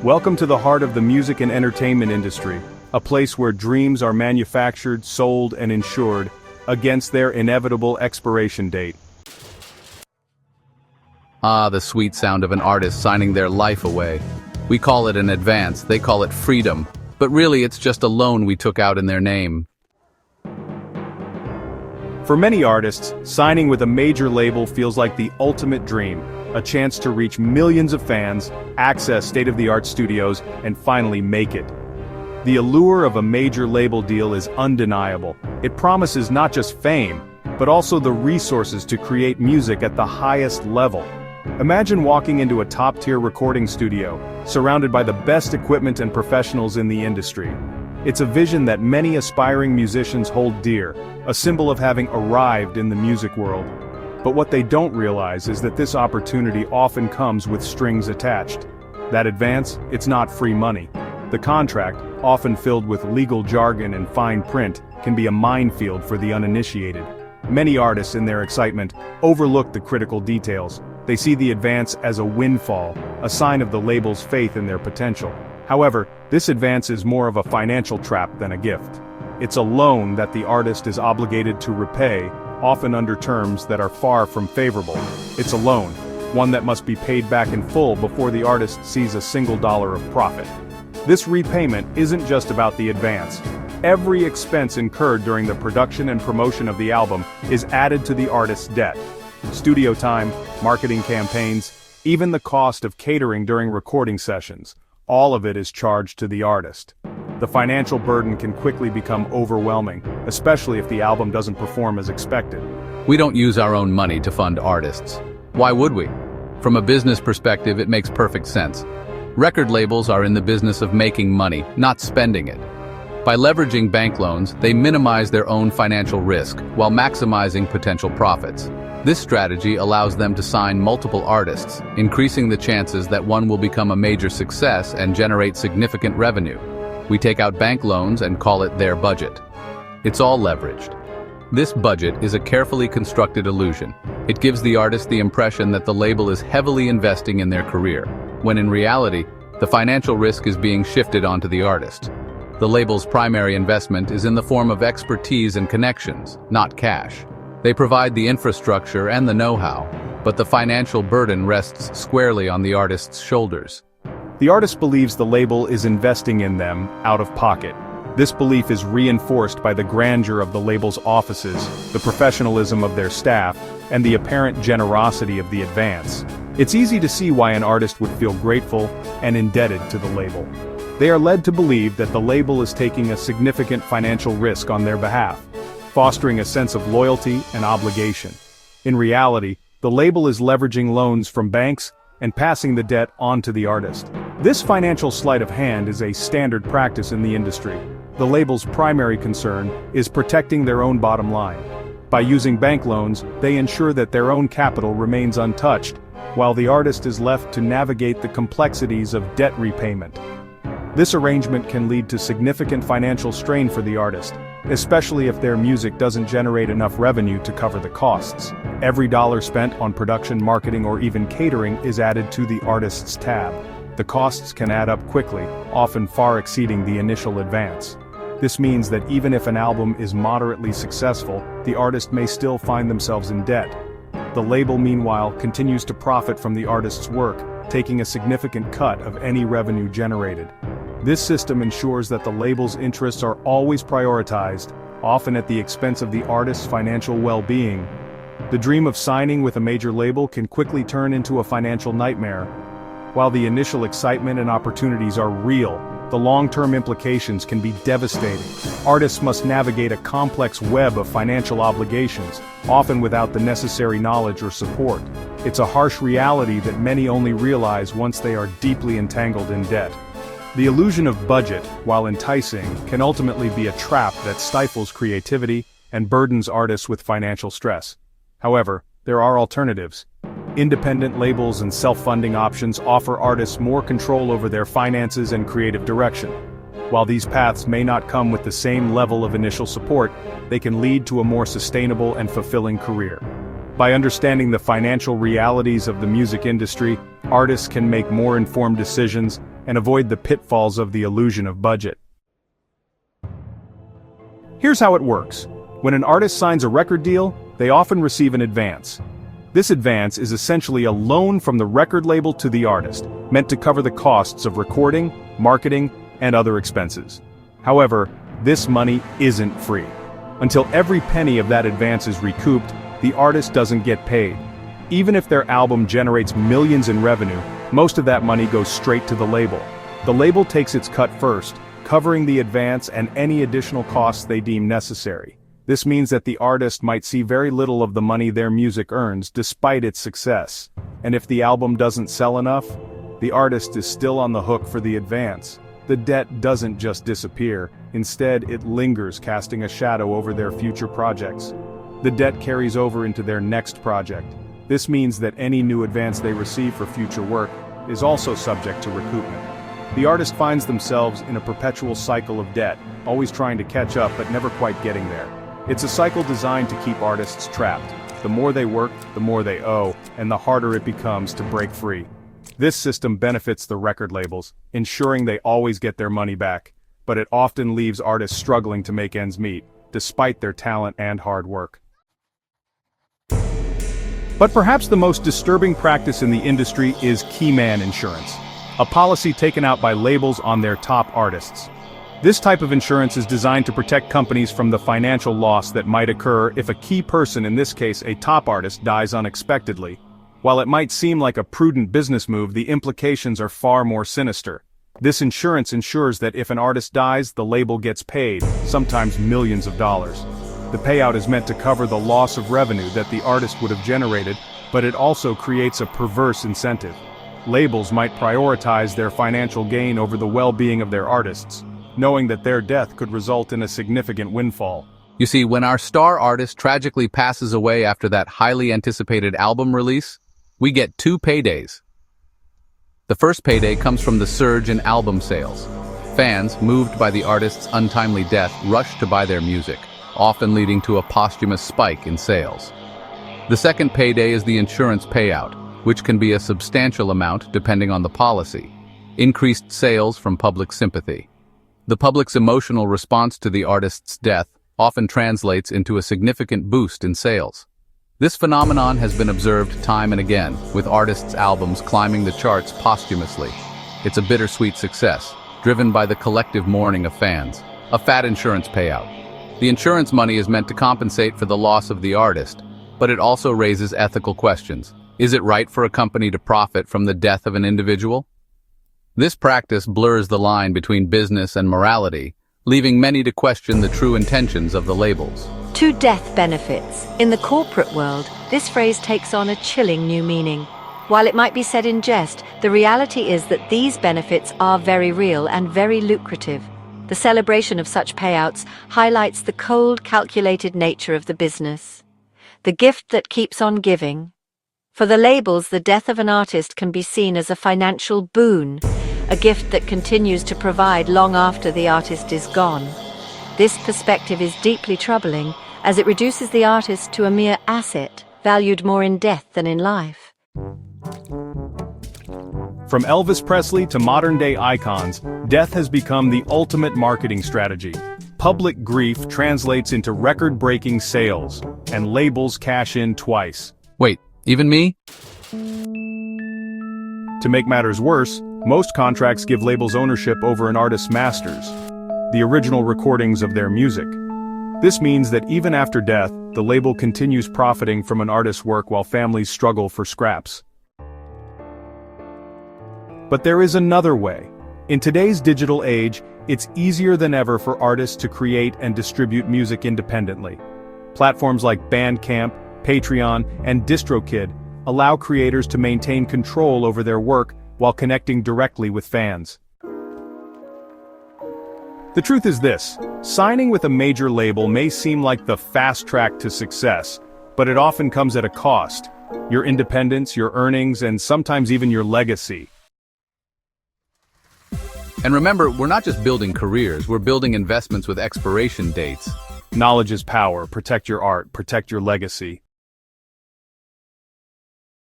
Welcome to the heart of the music and entertainment industry, a place where dreams are manufactured, sold, and insured against their inevitable expiration date. Ah, the sweet sound of an artist signing their life away. We call it an advance, they call it freedom, but really it's just a loan we took out in their name. For many artists, signing with a major label feels like the ultimate dream, a chance to reach millions of fans, access state-of-the-art studios, and finally make it. The allure of a major label deal is undeniable. It promises not just fame, but also the resources to create music at the highest level. Imagine walking into a top-tier recording studio, surrounded by the best equipment and professionals in the industry. It's a vision that many aspiring musicians hold dear, a symbol of having arrived in the music world. But what they don't realize is that this opportunity often comes with strings attached. That advance, it's not free money. The contract, often filled with legal jargon and fine print, can be a minefield for the uninitiated. Many artists, in their excitement, overlook the critical details. They see the advance as a windfall, a sign of the label's faith in their potential. However, this advance is more of a financial trap than a gift. It's a loan that the artist is obligated to repay, often under terms that are far from favorable. It's a loan, one that must be paid back in full before the artist sees a single dollar of profit. This repayment isn't just about the advance. Every expense incurred during the production and promotion of the album is added to the artist's debt. Studio time, marketing campaigns, even the cost of catering during recording sessions. All of it is charged to the artist. The financial burden can quickly become overwhelming, especially if the album doesn't perform as expected. We don't use our own money to fund artists. Why would we? From a business perspective, it makes perfect sense. Record labels are in the business of making money, not spending it. By leveraging bank loans, they minimize their own financial risk while maximizing potential profits. This strategy allows them to sign multiple artists, increasing the chances that one will become a major success and generate significant revenue. We take out bank loans and call it their budget. It's all leveraged. This budget is a carefully constructed illusion. It gives the artist the impression that the label is heavily investing in their career, when in reality, the financial risk is being shifted onto the artist. The label's primary investment is in the form of expertise and connections, not cash. They provide the infrastructure and the know-how, but the financial burden rests squarely on the artist's shoulders. The artist believes the label is investing in them out of pocket. This belief is reinforced by the grandeur of the label's offices, the professionalism of their staff, and the apparent generosity of the advance. It's easy to see why an artist would feel grateful and indebted to the label. They are led to believe that the label is taking a significant financial risk on their behalf, fostering a sense of loyalty and obligation. In reality, the label is leveraging loans from banks and passing the debt on to the artist. This financial sleight of hand is a standard practice in the industry. The label's primary concern is protecting their own bottom line. By using bank loans, they ensure that their own capital remains untouched, while the artist is left to navigate the complexities of debt repayment. This arrangement can lead to significant financial strain for the artist, especially if their music doesn't generate enough revenue to cover the costs. Every dollar spent on production, marketing, or even catering is added to the artist's tab. The costs can add up quickly, often far exceeding the initial advance. This means that even if an album is moderately successful, the artist may still find themselves in debt. The label, meanwhile, continues to profit from the artist's work, taking a significant cut of any revenue generated. This system ensures that the label's interests are always prioritized, often at the expense of the artist's financial well-being. The dream of signing with a major label can quickly turn into a financial nightmare. While the initial excitement and opportunities are real, the long-term implications can be devastating. Artists must navigate a complex web of financial obligations, often without the necessary knowledge or support. It's a harsh reality that many only realize once they are deeply entangled in debt. The illusion of budget, while enticing, can ultimately be a trap that stifles creativity and burdens artists with financial stress. However, there are alternatives. Independent labels and self-funding options offer artists more control over their finances and creative direction. While these paths may not come with the same level of initial support, they can lead to a more sustainable and fulfilling career. By understanding the financial realities of the music industry, artists can make more informed decisions, and avoid the pitfalls of the illusion of budget. Here's how it works. When an artist signs a record deal, they often receive an advance. This advance is essentially a loan from the record label to the artist, meant to cover the costs of recording, marketing, and other expenses. However, this money isn't free. Until every penny of that advance is recouped, the artist doesn't get paid. Even if their album generates millions in revenue, most of that money goes straight to the label. The label takes its cut first, covering the advance and any additional costs they deem necessary. This means that the artist might see very little of the money their music earns despite its success. And if the album doesn't sell enough, the artist is still on the hook for the advance. The debt doesn't just disappear, instead it lingers, casting a shadow over their future projects. The debt carries over into their next project. This means that any new advance they receive for future work is also subject to recoupment. The artist finds themselves in a perpetual cycle of debt, always trying to catch up but never quite getting there. It's a cycle designed to keep artists trapped. The more they work, the more they owe, and the harder it becomes to break free. This system benefits the record labels, ensuring they always get their money back, but it often leaves artists struggling to make ends meet, despite their talent and hard work. But perhaps the most disturbing practice in the industry is keyman insurance, a policy taken out by labels on their top artists. This type of insurance is designed to protect companies from the financial loss that might occur if a key person, in this case a top artist, dies unexpectedly. While it might seem like a prudent business move, the implications are far more sinister. This insurance ensures that if an artist dies, the label gets paid, sometimes millions of dollars. The payout is meant to cover the loss of revenue that the artist would have generated, but it also creates a perverse incentive. Labels might prioritize their financial gain over the well-being of their artists, knowing that their death could result in a significant windfall. You see, when our star artist tragically passes away after that highly anticipated album release, we get two paydays. The first payday comes from the surge in album sales. Fans, moved by the artist's untimely death, rush to buy their music, often leading to a posthumous spike in sales. The second payday is the insurance payout, which can be a substantial amount depending on the policy. Increased sales from public sympathy. The public's emotional response to the artist's death often translates into a significant boost in sales. This phenomenon has been observed time and again, with artists' albums climbing the charts posthumously. It's a bittersweet success, driven by the collective mourning of fans. A fat insurance payout. The insurance money is meant to compensate for the loss of the artist, but it also raises ethical questions. Is it right for a company to profit from the death of an individual? This practice blurs the line between business and morality, leaving many to question the true intentions of the labels. To death benefits. In the corporate world, this phrase takes on a chilling new meaning. While it might be said in jest, the reality is that these benefits are very real and very lucrative. The celebration of such payouts highlights the cold, calculated nature of the business. The gift that keeps on giving. For the labels, the death of an artist can be seen as a financial boon, a gift that continues to provide long after the artist is gone. This perspective is deeply troubling, as it reduces the artist to a mere asset, valued more in death than in life. From Elvis Presley to modern-day icons, death has become the ultimate marketing strategy. Public grief translates into record-breaking sales, and labels cash in twice. Wait, even me? To make matters worse, most contracts give labels ownership over an artist's masters, the original recordings of their music. This means that even after death, the label continues profiting from an artist's work while families struggle for scraps. But there is another way. In today's digital age, it's easier than ever for artists to create and distribute music independently. Platforms like Bandcamp, Patreon, and DistroKid allow creators to maintain control over their work while connecting directly with fans. The truth is this: signing with a major label may seem like the fast track to success, but it often comes at a cost. Your independence, your earnings, and sometimes even your legacy. And remember, we're not just building careers, we're building investments with expiration dates. Knowledge is power. Protect your art, protect your legacy.